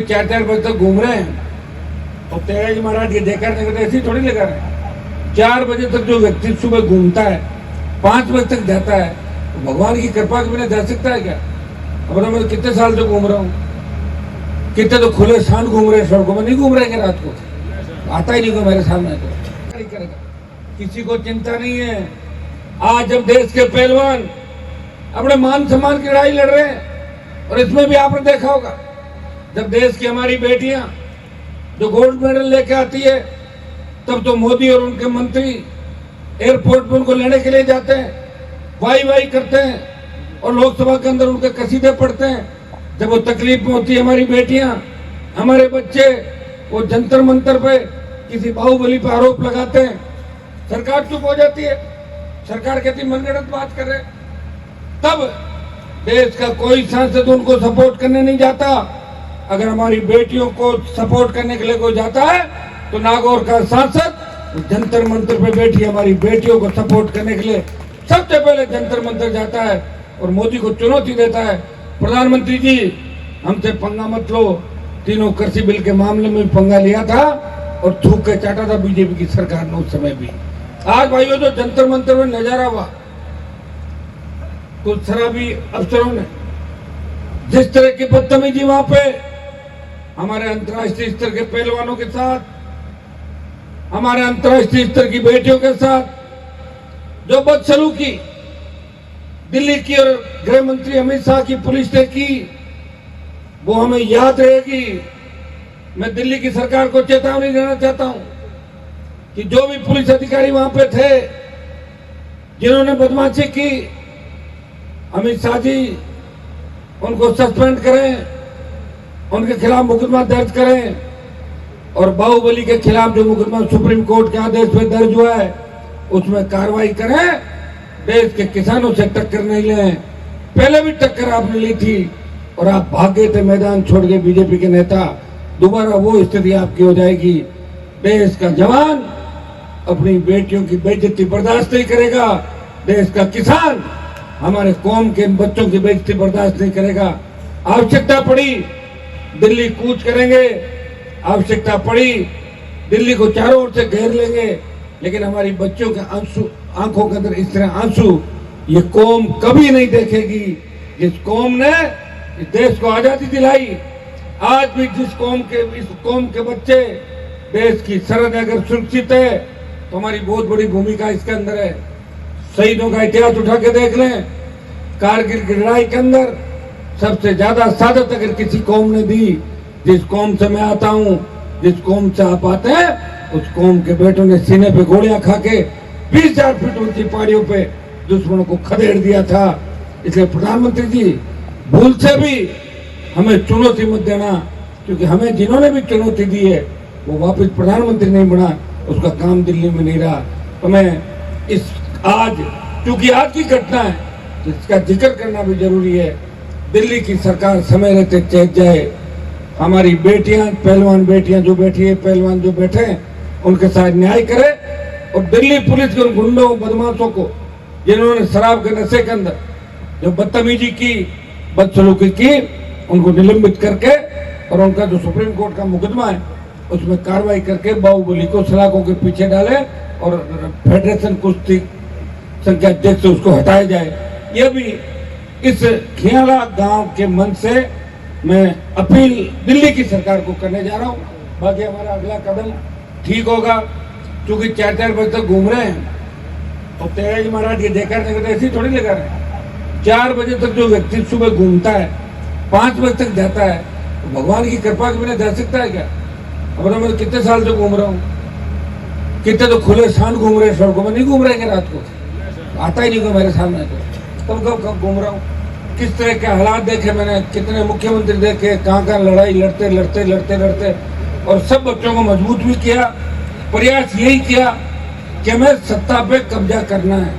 4 बजे तक घूम रहे हैं और तेज महाराज ये देखकर नहीं ऐसी थोड़ी लगा रहे हैं। 4 बजे तक जो व्यक्ति सुबह घूमता है 5 बजे तक जाता है तो भगवान की कृपा के बिना जा सकता है क्या? अब मैं कितने साल से घूम रहा हूँ, कितने तो खुले शान घूम रहे हैं, सड़कों में नहीं घूम रहे हैं रात को, आता ही नहीं को मेरे सामने तो करेगा, किसी को चिंता नहीं है। आज जब देश के पहलवान अपने मान सम्मान की लड़ाई लड़ रहे हैं और इसमें भी आपने देखा होगा जब देश की हमारी बेटियां जो गोल्ड मेडल लेके आती है तब तो मोदी और उनके मंत्री एयरपोर्ट पर उनको लेने के लिए जाते हैं, वाई वाई करते हैं और लोकसभा के अंदर उनके कसीदे पढ़ते हैं। जब वो तकलीफ में होती है हमारी बेटियां, हमारे बच्चे, वो जंतर मंतर पे किसी बाहुबली पे आरोप लगाते हैं, सरकार चुप हो जाती है, सरकार कहती मनगढ़ंत बात कर रहे। तब देश का कोई सांसद उनको सपोर्ट करने नहीं जाता। अगर हमारी बेटियों को सपोर्ट करने के लिए कोई जाता है तो नागौर का सांसद जंतर मंतर पे बैठी हमारी बेटियों को सपोर्ट करने के लिए सबसे पहले जंतर मंतर जाता है और मोदी को चुनौती देता है, प्रधानमंत्री जी हमसे पंगा मत लो। तीनों कृषि बिल के मामले में पंगा लिया था और थूक के चाटा था बीजेपी की सरकार ने उस समय भी। आज भाइयों जो जंतर मंतर में नजारा हुआ, कुछ शराबी अफसरों ने जिस तरह की बदतमीजी वहां पे हमारे अंतर्राष्ट्रीय स्तर के पहलवानों के साथ, हमारे अंतर्राष्ट्रीय स्तर की बेटियों के साथ जो बदसलूकी दिल्ली की और गृह मंत्री अमित शाह की पुलिस ने की, वो हमें याद रहेगी। मैं दिल्ली की सरकार को चेतावनी देना चाहता हूं कि जो भी पुलिस अधिकारी वहां पे थे जिन्होंने बदमाशी की, अमित शाह जी उनको सस्पेंड करें, उनके खिलाफ मुकदमा दर्ज करें और बाहुबली के खिलाफ जो मुकदमा सुप्रीम कोर्ट के आदेश पे दर्ज हुआ है उसमें कार्रवाई करें। देश के किसानों से टक्कर नहीं लें, पहले भी टक्कर आपने ली थी और आप भाग गए थे मैदान छोड़ के बीजेपी के नेता, दोबारा वो स्थिति आपकी हो जाएगी। देश का जवान अपनी बेटियों की बेइज्जती बर्दाश्त नहीं करेगा, देश का किसान हमारे कौम के बच्चों की बेइज्जती बर्दाश्त नहीं करेगा। आवश्यकता पड़ी दिल्ली कूच करेंगे, आवश्यकता पड़ी दिल्ली को चारों ओर से घेर लेंगे, लेकिन हमारी बच्चों के आंखों के अंदर इस तरह आंसू ये कौम कभी नहीं देखेगी। जिस कौम ने इस देश को आजादी दिलाई, आज भी इस कौम के बच्चे देश की सरहद अगर सुरक्षित है तो हमारी बहुत बड़ी भूमिका इसके अंदर है। शहीदों का इतिहास उठा के देख लें, कारगिल की लड़ाई के अंदर सबसे ज्यादा शहादत अगर किसी कौम ने दी, जिस कौम से मैं आता हूं, जिस कौम से आप आते हैं, उस कौम के बेटों ने सीने पे गोलियां खा के 20,000 फीट ऊंची पहाड़ियों पे दुश्मनों को खदेड़ दिया था। इसलिए प्रधानमंत्री जी भूल से भी हमें चुनौती मत देना, क्योंकि हमें जिन्होंने भी चुनौती दी है वो वापस प्रधानमंत्री नहीं बना, उसका काम दिल्ली में नहीं रहा। तो मैं इस आज क्योंकि आज की घटना है तो इसका जिक्र करना भी जरूरी है। दिल्ली की सरकार समय रहते चेत जाए, हमारी बेटियां, पहलवान बेटियां जो बैठी है, पहलवान जो बैठे हैं, उनके साथ न्याय करे और दिल्ली पुलिस के उन गुंडों बदमाशों को जिन्होंने शराब के नशे के अंदर जो बदतमीजी की, बदसलूकी की, उनको निलंबित करके और उनका जो सुप्रीम कोर्ट का मुकदमा है उसमें कार्रवाई करके बाहुबली को सलाखों के पीछे डाले और फेडरेशन कुश्ती संघ के अध्यक्ष से उसको हटाया जाए। यह भी इस खियाला गांव के मन से मैं अपील दिल्ली की सरकार को करने जा रहा हूं। बाकी हमारा अगला कदम ठीक होगा, क्योंकि 4 बजे तक घूम रहे हैं और तेज महाराज ये देखकर नहीं तो ऐसी थोड़ी लगा रहे हैं। 4 बजे तक जो व्यक्ति सुबह घूमता है 5 बजे तक जाता है तो भगवान की कृपा के बिना जा सकता है क्या? अब मैं कितने साल से घूम रहा हूँ, कितने तो खुले शान घूम रहे हैं, सड़कों में नहीं घूम रहे हैं रात को, आता ही नहीं को मेरे सामने तो कब घूम रहा हूँ। किस तरह के हालात देखे मैंने, कितने मुख्यमंत्री देखे, कहाँ लड़ाई लड़ते लड़ते लड़ते लड़ते और सब बच्चों को मजबूत भी किया। प्रयास यही किया कि हमें सत्ता पे कब्जा करना है।